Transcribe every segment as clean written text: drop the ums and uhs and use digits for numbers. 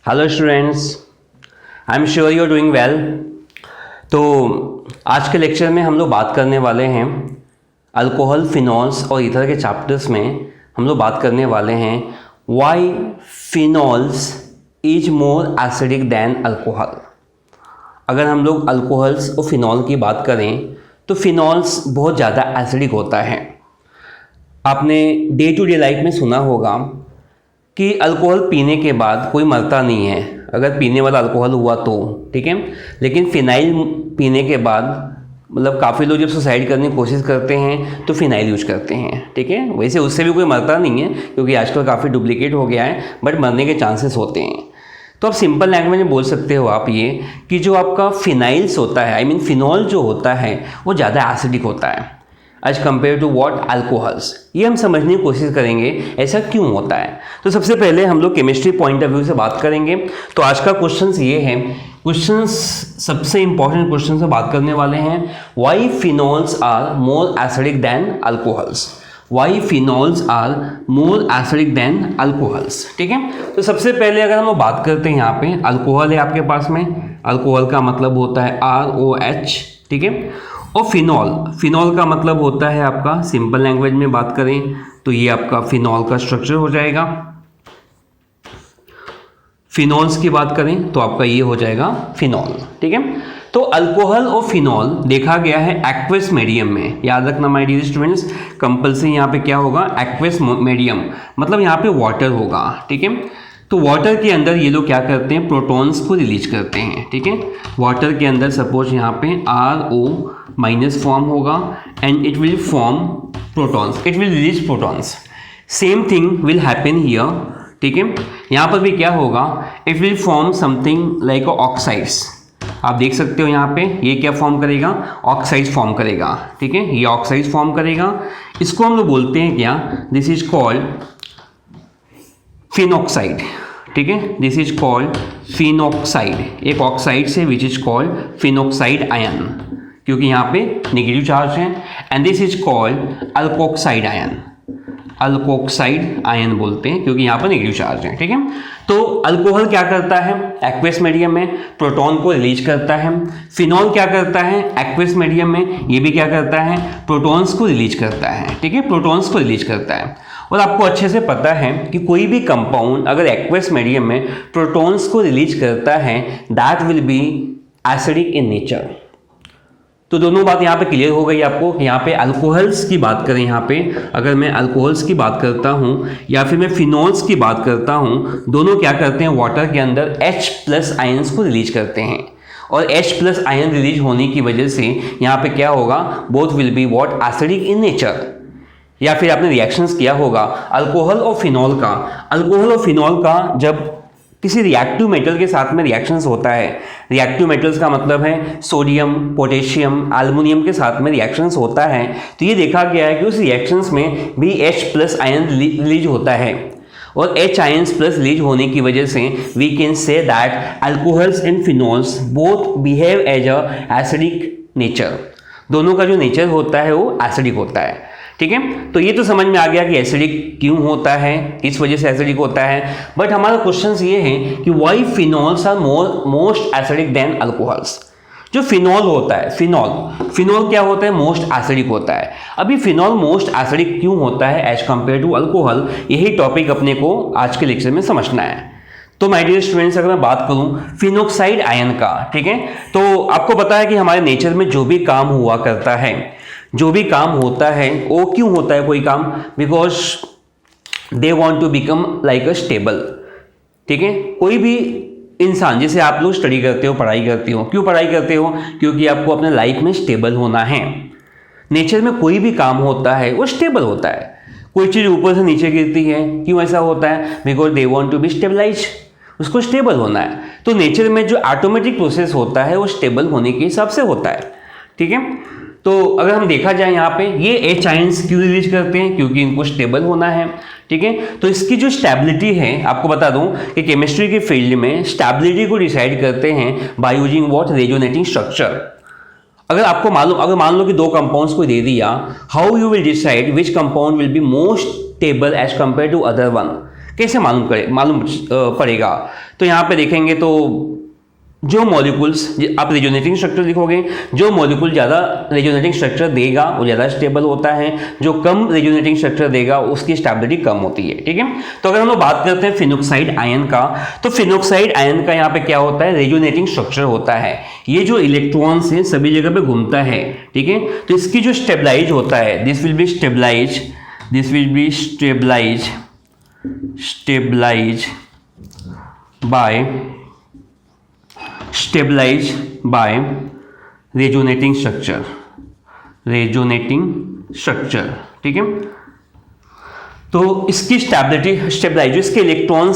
Hello students, I am sure you are doing well. तो आज के लेक्चर में हम लोग बात करने वाले हैं अल्कोहल, फिनॉल्स और ईथर के चैप्टर्स में हम लोग बात करने वाले हैं why phenols is more acidic than alcohol. अगर हम लोग अल्कोहल्स और फिनॉल की बात करें तो फिनॉल्स बहुत ज़्यादा एसिडिक होता है। आपने डे टू डे लाइफ में सुना होगा कि अल्कोहल पीने के बाद कोई मरता नहीं है, अगर पीने वाला अल्कोहल हुआ तो, ठीक है। लेकिन फिनाइल पीने के बाद मतलब काफ़ी लोग जब सुसाइड करने की कोशिश करते हैं तो फिनाइल यूज करते हैं, ठीक है। वैसे उससे भी कोई मरता नहीं है क्योंकि आजकल काफ़ी डुप्लीकेट हो गया है, बट मरने के चांसेस होते हैं। तो आप सिंपल लैंग्वेज में बोल सकते हो आप ये कि जो आपका फिनाइल्स होता है, आई मीन फिनॉल जो होता है वो ज़्यादा एसिडिक होता है as compare to what alcohols. ये हम समझने की कोशिश करेंगे ऐसा क्यों होता है। तो सबसे पहले हम लोग केमिस्ट्री पॉइंट ऑफ व्यू से बात करेंगे। तो आज का क्वेश्चंस ये है, क्वेश्चंस सबसे इंपॉर्टेंट क्वेश्चन से बात करने वाले हैं why phenols are more acidic than alcohols. Why phenols are more acidic than alcohols, ठीक है। तो सबसे पहले अगर हम लोग बात करते हैं, यहाँ पे अल्कोहल है आपके पास में, अल्कोहल का मतलब होता है ROH, ठीक है। और फिनॉल का मतलब होता है आपका, सिंपल लैंग्वेज में बात करें तो ये आपका फिनॉल का स्ट्रक्चर हो जाएगा। फिनॉल्स की बात करें तो आपका ये हो जाएगा फिनॉल, ठीक है। तो अल्कोहल और फिनॉल देखा गया है एक्वस मीडियम में। याद रखना माय डियर स्टूडेंट्स, कंपल्सरी यहाँ पे क्या होगा, एक्वस मीडियम, मतलब यहाँ पे वाटर होगा, ठीक है। तो वाटर के अंदर ये लोग क्या करते हैं, प्रोटॉन्स को रिलीज करते हैं, ठीक है। वाटर के अंदर सपोज यहाँ पे RO- फॉर्म होगा and it will form protons, it will release protons. Same thing will happen here, ठीक है। यहाँ पर भी क्या होगा, it will form something like oxides. आप देख सकते हो यहाँ पे ये क्या फॉर्म करेगा, ऑक्साइड्स फॉर्म करेगा, ठीक है। ये ऑक्साइड्स फॉर्म करेगा, इसको हम लोग बोलते हैं क्या, दिस इज कॉल्ड फिनॉक्साइड, ठीक है। दिस इज कॉल्ड फिनॉक्साइड, एक ऑक्साइड से which is called phenoxide ion, क्योंकि यहाँ पे नेगेटिव चार्ज है। And this is called alkoxide ion, alkoxide ion बोलते हैं क्योंकि यहाँ पर नेगेटिव चार्ज है, ठीक है। तो अल्कोहल क्या करता है, एक्वस मीडियम में प्रोटॉन को रिलीज करता है। फिनॉल क्या करता है, एक्वस मीडियम में ये भी क्या करता है, प्रोटॉन्स को रिलीज करता है, ठीक है, प्रोटॉन्स को रिलीज करता है। और आपको अच्छे से पता है कि कोई भी कंपाउंड अगर एक्वस मीडियम में प्रोटॉन्स को रिलीज करता है that will be acidic in nature. तो दोनों बात यहाँ पे क्लियर हो गई आपको। यहाँ पे अल्कोहल्स की बात करें, यहाँ पे अगर मैं अल्कोहल्स की बात करता हूँ या फिर मैं फिनॉल्स की बात करता हूँ, दोनों क्या करते हैं, वाटर के अंदर H+ आयंस को रिलीज करते हैं। और H+ आयन रिलीज होने की वजह से यहाँ पे क्या होगा, both will be what, acidic in nature. या फिर आपने रिएक्शंस किया होगा अल्कोहल और फिनॉल का, अल्कोहल और फिनॉल का जब किसी रिएक्टिव मेटल के साथ में रिएक्शंस होता है, रिएक्टिव मेटल्स का मतलब है सोडियम, पोटेशियम, एल्युमिनियम के साथ में रिएक्शंस होता है, तो ये देखा गया है कि उस रिएक्शंस में भी H+ आयन रिलीज होता है। और H आयंस प्लस रिलीज होने की वजह से we can say that alcohols and phenols both behave as a acidic nature. दोनों का जो नेचर होता है वो एसिडिक होता है, ठीक है। तो ये तो समझ में आ गया कि एसिडिक क्यों होता है, किस वजह से एसिडिक होता है। बट हमारा क्वेश्चन ये है कि why phenols are most acidic than alcohols. जो फिनॉल होता है, फिनॉल क्या होता है, मोस्ट एसिडिक होता है। अभी फिनॉल मोस्ट एसिडिक क्यों होता है एज कंपेयर टू अल्कोहल, यही टॉपिक अपने को आज के लेक्चर में समझना है। तो माय डियर स्टूडेंट्स, अगर मैं बात करूं फिनॉक्साइड आयन का, ठीक है, तो आपको पता है कि हमारे नेचर में जो भी काम हुआ करता है, जो भी काम होता है वो क्यों होता है कोई काम, because they want to become like a stable, ठीक है। कोई भी इंसान, जैसे आप लोग स्टडी करते हो, पढ़ाई करते हो, क्यों पढ़ाई करते हो, क्योंकि आपको अपने लाइफ में स्टेबल होना है। नेचर में कोई भी काम होता है वो स्टेबल होता है। कोई चीज़ ऊपर से नीचे गिरती है, क्यों ऐसा होता है, because they want to be stabilize, उसको स्टेबल होना है। तो नेचर में जो ऑटोमेटिक प्रोसेस होता है वो स्टेबल होने के हिसाब से होता है, ठीक है। तो अगर हम देखा जाए यहाँ पे ये H आयंस क्यों रिलीज करते हैं, क्योंकि इनको स्टेबल होना है, ठीक है। तो इसकी जो स्टेबिलिटी है, आपको बता दूं कि केमिस्ट्री के फील्ड में स्टेबिलिटी को डिसाइड करते हैं by using what, resonating structure. अगर आपको मालूम, अगर मान लो कि दो कंपाउंड्स को दे दिया, how you will decide which compound will be most stable as compare to other one. कैसे मालूम पड़ेगा? तो यहाँ पे देखेंगे तो जो मॉलिक्यूल्स, आप रेजोनेटिंग स्ट्रक्चर लिखोगे, जो मॉलिक्यूल ज़्यादा रेजोनेटिंग स्ट्रक्चर देगा वो ज़्यादा स्टेबल होता है, जो कम रेजोनेटिंग स्ट्रक्चर देगा उसकी स्टेबिलिटी कम होती है, ठीक है। तो अगर हम लोग बात करते हैं फिनोक्साइड आयन का, तो फिनोक्साइड आयन का यहाँ पे क्या होता है, रेजोनेटिंग स्ट्रक्चर होता है। ये जो इलेक्ट्रॉन्स है सभी जगह पे घूमता है, ठीक है। तो इसकी जो स्टेबलाइज होता है, this will be stabilize by resonating structure, ठीक है। तो इसकी स्टेबलाइज इसके इलेक्ट्रॉन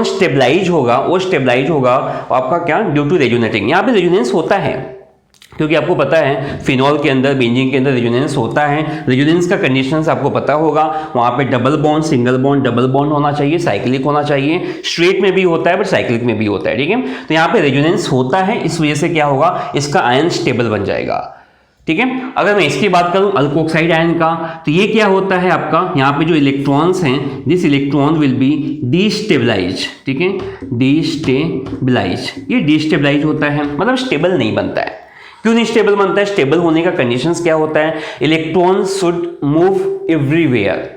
स्टेबलाइज होगा, वो आपका क्या, ड्यू टू रेजोनेटिंग। यहाँ पे रेजोनेंस होता है क्योंकि आपको पता है फिनॉल के अंदर, बेंजीन के अंदर रेजोनेंस होता है। रेजोनेंस का कंडीशंस आपको पता होगा, वहाँ पे double bond, single bond, double bond होना चाहिए, साइक्लिक होना चाहिए। स्ट्रेट में भी होता है बट साइक्लिक में भी होता है, ठीक है। तो यहाँ पे रेजोनेंस होता है, इस वजह से क्या होगा, इसका आयन स्टेबल बन जाएगा, ठीक है। अगर मैं इसकी बात करूं अल्कोक्साइड आयन का, तो ये क्या होता है आपका, यहाँ पे जो इलेक्ट्रॉन्स हैं, this electron will be destabilise, ठीक है, ये डीस्टेबलाइज होता है, मतलब स्टेबल नहीं बनता है। क्यों नहीं स्टेबल बनता है? स्टेबल होने का कंडीशंस क्या होता है, इलेक्ट्रॉन शुड मूव एवरीवेयर।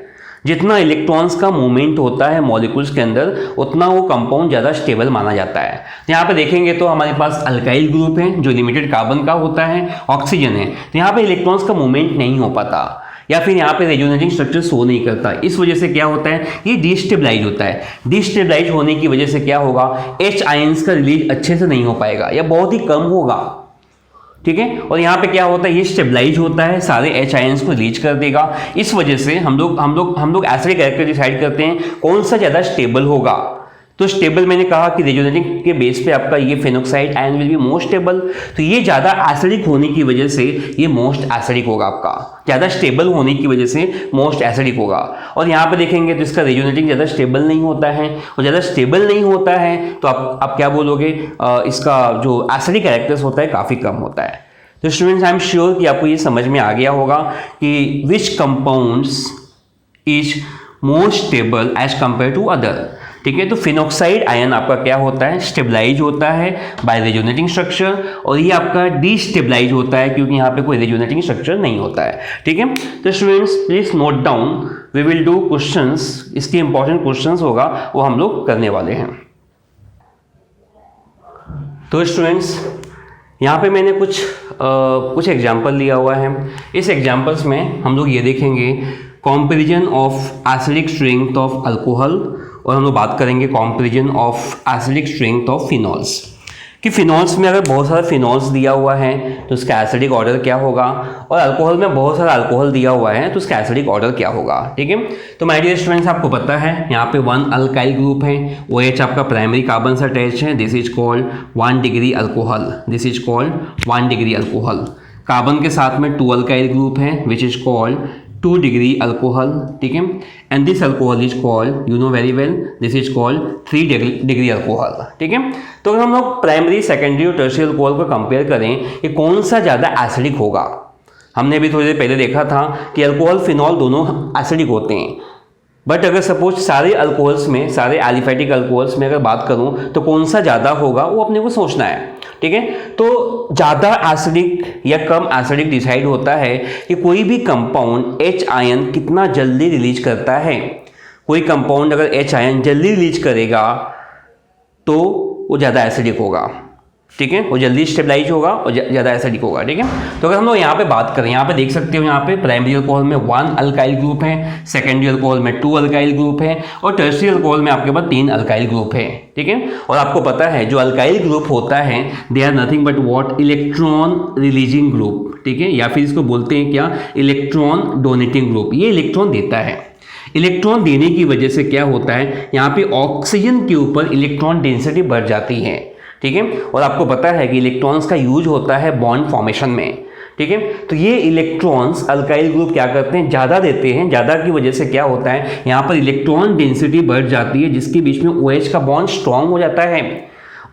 जितना इलेक्ट्रॉन्स का मूवमेंट होता है मॉलिक्यूल्स के अंदर, उतना वो कंपाउंड ज़्यादा स्टेबल माना जाता है। यहाँ पे देखेंगे तो हमारे पास अल्काइल ग्रुप है जो लिमिटेड कार्बन का होता है, ऑक्सीजन है, तो यहाँ पे इलेक्ट्रॉन्स का मूवमेंट नहीं हो पाता, या फिर यहाँ पे रेजोनेटिंग स्ट्रक्चर शो नहीं करता। इस वजह से क्या होता है, ये डिस्टेबलाइज होता है। डिस्टेबलाइज होने की वजह से क्या होगा, H आयंस का रिलीज अच्छे से नहीं हो पाएगा या बहुत ही कम होगा, ठीक है। और यहाँ पे क्या होता है, ये स्टेबलाइज होता है, सारे H आयंस को रिलीज कर देगा। इस वजह से हम लोग ऐसे कैरेक्टर डिसाइड करते हैं कौन सा ज़्यादा स्टेबल होगा। तो स्टेबल मैंने कहा कि रेजोनेटिंग के बेस पे आपका ये phenoxide ion will be most stable, तो ये ज़्यादा एसिडिक होने की वजह से ये मोस्ट एसिडिक होगा, आपका ज़्यादा स्टेबल होने की वजह से मोस्ट एसिडिक होगा। और यहाँ पे देखेंगे तो इसका रेजोनेटिंग ज़्यादा स्टेबल नहीं होता है, और ज़्यादा स्टेबल नहीं होता है तो आप क्या बोलोगे, इसका जो एसिडिक कैरेक्टर्स होता है काफ़ी कम होता है। तो स्टूडेंट्स, आई एम श्योर कि आपको ये समझ में आ गया होगा कि which compounds is most stable as compare to other, ठीक है। तो फिनोक्साइड आयन आपका क्या होता है, स्टेबलाइज होता है बाय रेजोनेटिंग स्ट्रक्चर, और ये आपका डीस्टेबलाइज होता है क्योंकि यहाँ पे कोई रेजोनेटिंग स्ट्रक्चर नहीं होता है, ठीक है। तो students please note down, we will do questions, इसके इंपॉर्टेंट क्वेश्चंस होगा वो हम लोग करने वाले हैं। तो स्टूडेंट्स, यहाँ पे मैंने कुछ एग्जाम्पल लिया हुआ है। इस एग्जाम्पल्स में हम लोग ये देखेंगे comparison of acidic strength of alcohol, और हम लोग बात करेंगे comparison of acidic strength of phenols, कि फिनॉल्स में अगर बहुत सारा फिनॉल्स दिया हुआ है तो उसका एसिडिक ऑर्डर क्या होगा, और अल्कोहल में बहुत सारा अल्कोहल दिया हुआ है तो उसका एसिडिक ऑर्डर क्या होगा, ठीक है। तो माय डियर स्टूडेंट्स, आपको पता है यहाँ पे 1 अल्काइल ग्रुप है, OH आपका प्राइमरी कार्बन से अटैच है, this is called 1 degree alcohol, carbon के साथ में 2 अल्काइल ग्रुप है which is called 2 degree alcohol, ठीक है। And this alcohol is called, you know very well, this is called 3 degree alcohol, ठीक है। तो अगर हम लोग प्राइमरी, सेकेंडरी और टर्शियरी अल्कोहल को कंपेयर करें कि कौन सा ज़्यादा एसिडिक होगा, हमने अभी थोड़ी देर पहले देखा था कि अल्कोहल फिनॉल दोनों एसिडिक होते हैं, बट अगर सपोज सारे अल्कोहल्स में, सारे एलिफेटिक अल्कोहल्स में अगर बात करूं तो कौन सा ज़्यादा होगा वो अपने को सोचना है, ठीक है। तो ज़्यादा एसिडिक या कम एसिडिक डिसाइड होता है कि कोई भी कंपाउंड H आयन कितना जल्दी रिलीज करता है। कोई कंपाउंड अगर H आयन जल्दी रिलीज करेगा तो वो ज़्यादा एसिडिक होगा, ठीक है, वो जल्दी स्टेबलाइज होगा और ज़्यादा एसिडिक होगा, ठीक है। तो अगर हम लोग यहाँ पे बात करें, यहाँ पे देख सकते हो, यहाँ पे प्राइमरी अल्कोहल में 1 अल्काइल ग्रुप है, सेकेंडरी अल्कोहल में 2 अल्काइल ग्रुप है, और टर्शियरी अल्कोहल में आपके पास 3 अल्काइल ग्रुप है, ठीक है। और आपको पता है जो अल्काइल ग्रुप होता है they are nothing but what, electron releasing group, ठीक है, या फिर इसको बोलते हैं क्या, इलेक्ट्रॉन डोनेटिंग ग्रुप। ये इलेक्ट्रॉन देता है, इलेक्ट्रॉन देने की वजह से क्या होता है, यहाँ पे ऑक्सीजन के ऊपर इलेक्ट्रॉन डेंसिटी बढ़ जाती है, ठीक है। और आपको पता है कि इलेक्ट्रॉन्स का यूज होता है बॉन्ड फॉर्मेशन में, ठीक है। तो ये इलेक्ट्रॉन्स अल्काइल ग्रुप क्या करते हैं, ज़्यादा देते हैं, ज़्यादा की वजह से क्या होता है, यहाँ पर इलेक्ट्रॉन डेंसिटी बढ़ जाती है जिसके बीच में OH का बॉन्ड स्ट्रांग हो जाता है,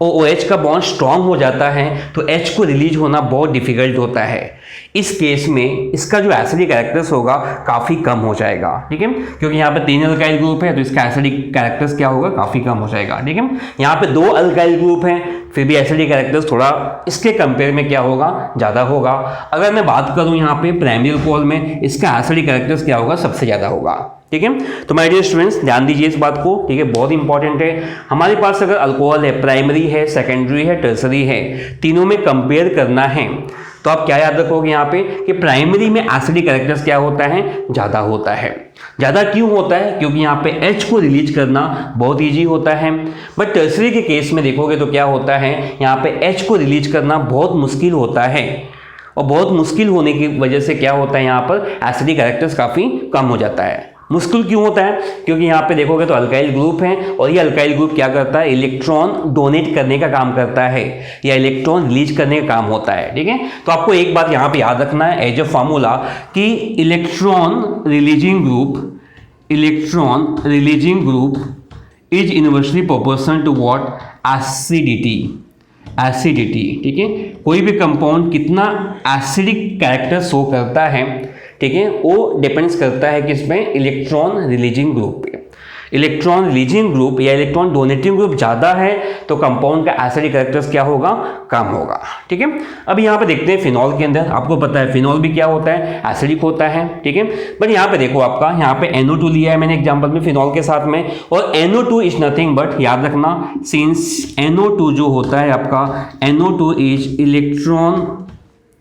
और OH का बॉन्ड स्ट्रांग हो जाता है तो H को रिलीज होना बहुत डिफिकल्ट होता है। इस केस में इसका जो एसिडिक कैरेक्टर्स होगा काफ़ी कम हो जाएगा, ठीक है, क्योंकि यहाँ पे 3 अल्काइल ग्रुप है तो इसका एसिडिक कैरेक्टर्स क्या होगा, काफ़ी कम हो जाएगा, ठीक है। यहाँ पे 2 अल्काइल ग्रुप हैं फिर भी एसिडिक कैरेक्टर्स थोड़ा इसके कंपेयर में क्या होगा, ज़्यादा होगा। अगर मैं बात करूँ यहाँ पे प्राइमरी अल्कोहल में, इसका एसिडिक कैरेक्टर्स क्या होगा, सबसे ज़्यादा होगा, ठीक है। तो माय डियर स्टूडेंट्स ध्यान दीजिए इस बात को, ठीक है, बहुत इंपॉर्टेंट है। हमारे पास अगर अल्कोहल है, प्राइमरी है, सेकेंडरी है, टर्सरी है, तीनों में कंपेयर करना है तो आप क्या याद रखोगे यहाँ पे कि प्राइमरी में एसिडिक कैरेक्टर्स क्या होता है, ज़्यादा होता है। ज़्यादा क्यों होता है, क्योंकि यहाँ पे H को रिलीज करना बहुत ईजी होता है। बट टर्सरी के केस में देखोगे तो क्या होता है, यहाँ पे H को रिलीज करना बहुत मुश्किल होता है और बहुत मुश्किल होने की वजह से क्या होता है, यहाँ पर एसिडिक कैरेक्टर्स काफ़ी कम हो जाता है। मुश्किल क्यों होता है, क्योंकि यहाँ पे देखोगे तो अल्काइल ग्रुप है और ये अल्काइल ग्रुप क्या करता है, इलेक्ट्रॉन डोनेट करने का काम करता है या इलेक्ट्रॉन रिलीज करने का काम होता है, ठीक है। तो आपको एक बात यहाँ पे याद रखना है एज अ फार्मूला कि electron releasing group is inversely proportional to what, acidity, ठीक है। कोई भी कंपाउंड कितना एसिडिक कैरेक्टर शो करता है, ठीक है, वो डिपेंड्स करता है किस पे, इलेक्ट्रॉन रिलीजिंग ग्रुप पे। इलेक्ट्रॉन रिलीजिंग ग्रुप या इलेक्ट्रॉन डोनेटिंग ग्रुप ज़्यादा है तो कंपाउंड का एसिडिक कैरेक्टर्स क्या होगा, कम होगा, ठीक है। अब यहाँ पे देखते हैं फिनॉल के अंदर, आपको पता है फिनॉल भी क्या होता है, एसिडिक होता है, ठीक है। बट यहाँ पे देखो आपका यहाँ पे NO2 लिया है मैंने एग्जाम्पल में फिनॉल के साथ में, और NO2 इज नथिंग बट, याद रखना, सिंस NO2 जो होता है आपका, NO2 is electron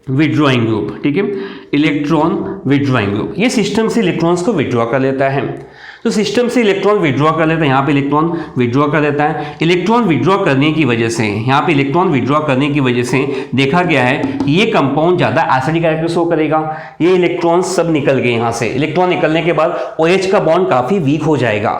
withdrawing group, ठीक है, इलेक्ट्रॉन विड्रॉइंग ग्रुप, ये सिस्टम से इलेक्ट्रॉन्स को विड्रॉ कर लेता है। तो सिस्टम से इलेक्ट्रॉन विड्रॉ कर लेता है, यहाँ पे इलेक्ट्रॉन विड्रॉ कर लेता है। इलेक्ट्रॉन विड्रॉ करने की वजह से, यहाँ पे इलेक्ट्रॉन विड्रॉ करने की वजह से देखा गया है ये कंपाउंड ज़्यादा एसिडिक कैरेक्टर शो करेगा। ये इलेक्ट्रॉन सब निकल गए यहाँ से, इलेक्ट्रॉन निकलने के बाद OH का बॉन्ड काफ़ी वीक हो जाएगा।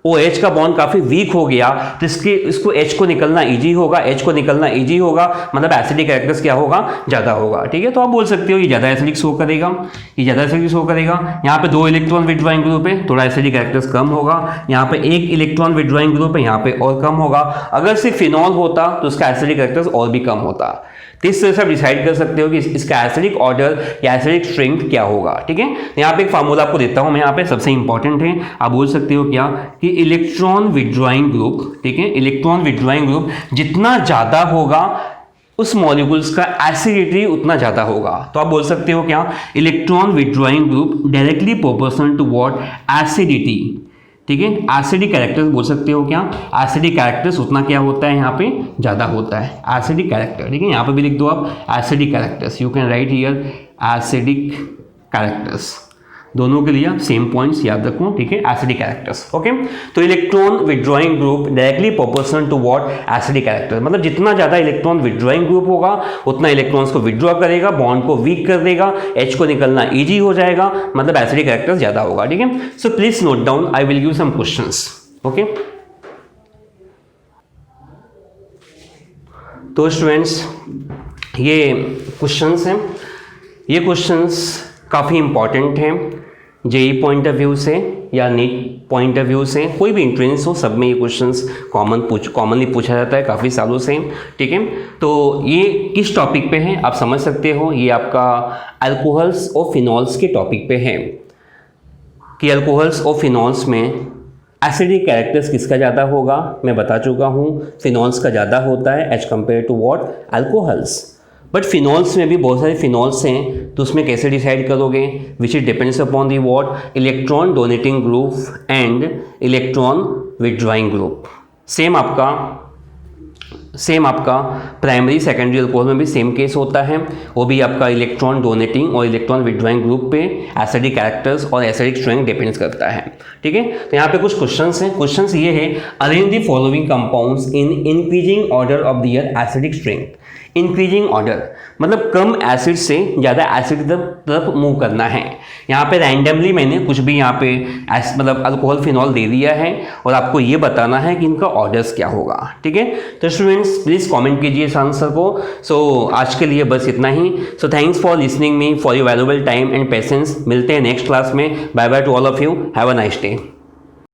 OH का बॉन्ड काफ़ी वीक हो गया तो इसको H को निकलना इजी होगा, H को निकलना इजी होगा, मतलब एसिडिक कैरेक्टर्स क्या होगा, ज़्यादा होगा, ठीक है। तो आप बोल सकते हो ये ज़्यादा एसिडिक शो करेगा, ये ज़्यादा एसिडिक शो करेगा। यहाँ पे 2 इलेक्ट्रॉन विड्रॉइंग ग्रुप है, थोड़ा एसिडिक कैरेक्टर्स कम होगा। यहाँ पे 1 इलेक्ट्रॉन विड्रॉइंग ग्रुप है, यहाँ पे और कम होगा। अगर सिर्फ फिनॉल होता तो उसका एसिडिक कैरेक्टर्स और भी कम होता। तो इस तरह से आप डिसाइड कर सकते हो कि इसका एसिडिक ऑर्डर या एसिडिक स्ट्रेंथ क्या होगा, ठीक है। यहाँ पे एक फार्मूला आपको देता हूँ मैं, यहाँ पे सबसे इंपॉर्टेंट है, आप बोल सकते हो क्या कि इलेक्ट्रॉन विड्रॉइंग ग्रुप, ठीक है, इलेक्ट्रॉन विड्रॉइंग ग्रुप जितना ज़्यादा होगा उस मॉलिक्यूल्स का एसिडिटी उतना ज़्यादा होगा। तो आप बोल सकते हो क्या, electron withdrawing group directly proportional to what, acidity, ठीक है। एसिडिक कैरेक्टर्स बोल सकते हो क्या, एसिडिक कैरेक्टर्स उतना क्या होता है, यहाँ पे ज़्यादा होता है एसिडिक कैरेक्टर, ठीक है। यहाँ पे भी लिख दो आप acidic characters, you can write here acidic characters, दोनों के लिए आप सेम पॉइंट्स याद रखो, ठीक है, एसिडिक कैरेक्टर्स, ओके। तो electron withdrawing group directly proportional to what, acidic character, मतलब जितना ज़्यादा इलेक्ट्रॉन विड्रॉइंग ग्रुप होगा उतना इलेक्ट्रॉन्स को विड्रॉ करेगा, बॉन्ड को वीक कर देगा, H को निकलना ईजी हो जाएगा, मतलब एसिडिक कैरेक्टर्स ज़्यादा होगा, ठीक है। So please note down, I will give some questions, okay. तो स्टूडेंट्स ये क्वेश्चंस हैं, ये क्वेश्चंस काफ़ी इंपॉर्टेंट हैं जेई पॉइंट ऑफ व्यू से या नीट पॉइंट ऑफ व्यू से, कोई भी एंट्रेंस हो सब में ये क्वेश्चंस कॉमनली पूछा जाता है काफ़ी सालों से, ठीक है। तो ये किस टॉपिक पे है आप समझ सकते हो, ये आपका अल्कोहल्स और फिनॉल्स के टॉपिक पे है कि अल्कोहल्स और फिनॉल्स में एसिडिक कैरेक्टर्स किसका ज़्यादा होगा। मैं बता चुका हूँ फिनॉल्स का ज़्यादा होता है as compare to what, alcohols. But phenols में भी बहुत सारे फिनॉल्स हैं तो उसमें कैसे डिसाइड करोगे, which is depends upon the what, electron donating group and electron withdrawing group. Same आपका प्राइमरी सेकेंडरी अल्कोहल में भी सेम केस होता है, वो भी आपका इलेक्ट्रॉन डोनेटिंग और इलेक्ट्रॉन विड्रॉइंग ग्रुप पे एसिडिक कैरेक्टर्स और एसिडिक स्ट्रेंथ डिपेंड्स करता है, ठीक है। तो यहाँ पे कुछ क्वेश्चंस हैं, क्वेश्चंस ये है, arrange the following compounds in increasing order of their acidic strength. Increasing order मतलब कम एसिड से ज़्यादा एसिड तरफ मूव करना है। यहाँ पे रैंडमली मैंने कुछ भी यहाँ पे मतलब अल्कोहल फिनॉल दे दिया है और आपको ये बताना है कि इनका ऑर्डर्स क्या होगा, ठीक है। तो स्टूडेंट्स प्लीज़ कमेंट कीजिए इस आंसर को। सो आज के लिए बस इतना ही। So thanks for listening me, for your valuable time and patience. मिलते हैं नेक्स्ट क्लास में। Bye bye to all of you, have a nice day.